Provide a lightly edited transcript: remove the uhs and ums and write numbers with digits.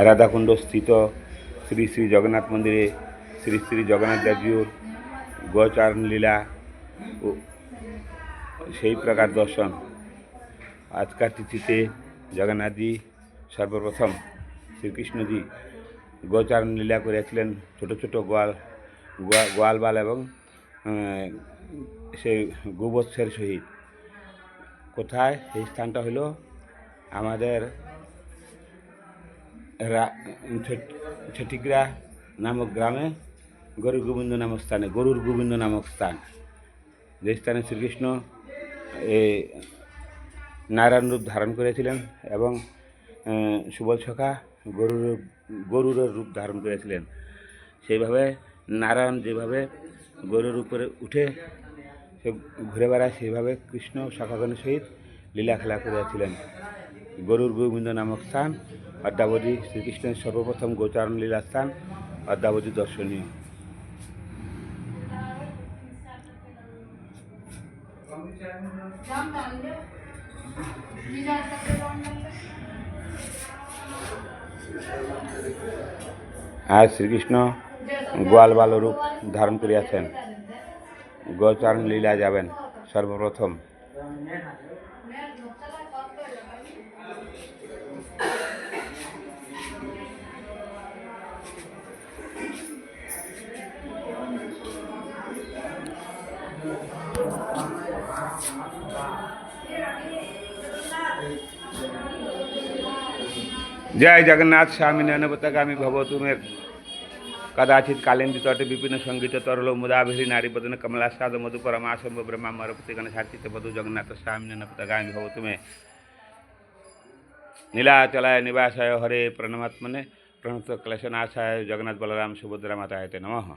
রাধাকুণ্ড স্থিত শ্রী শ্রী জগন্নাথ মন্দিরে শ্রী শ্রী জগন্নাথ দেবজিউর গোচারণ লীলা ও সেই প্রকার দর্শন। আজকার তিথিতে জগন্নাথজি সর্বপ্রথম শ্রীকৃষ্ণজি গোচারণ লীলা করেছিলেন ছোট ছোট গোয়ালবাল এবং সেই গোবৎসের সহিত। কোথায়? সেই স্থানটা হলো আমাদের ছটিগ্রা নামক গ্রামে গরুর গোবিন্দ নামক স্থান, যে স্থানে শ্রীকৃষ্ণ নারায়ণ রূপ ধারণ করেছিলেন এবং সুবল সখা গরুর রূপ ধারণ করেছিলেন। সেইভাবে নারায়ণ যেভাবে গরুর উপরে উঠে সে ঘুরে বেড়ায়, সেইভাবে কৃষ্ণ সখাগণের সহিত লীলা খেলা করেছিলেন। গরুর গোবিন্দ নামক স্থান অদ্যাবধি শ্রীকৃষ্ণের সর্বপ্রথম গোচারণ লীলা স্থান অদ্যাবধি দর্শনীয়। আর শ্রীকৃষ্ণ গোয়ালবাল রূপ ধারণ করিয়াছেন, গোচারণ লীলা যাবেন সর্বপ্রথম। जय जगन्नाथ स्वामी नयनपथगामी भवतु मे कदाचित कालिंदी तटे विपिन संगीत तरलो मुदाभिरी नारी बदन कमलासाद मधु परमाशम ब्रह्मा मरपति गणसाचित मधु जगन्नाथ स्वामी नयनपथगामी भवतु मे नीलाचलाय निवासाय हरे प्रणमात्मने प्रणत क्लेशनाशाय जगन्नाथ बलराम सुभद्रा माताय ते नमः।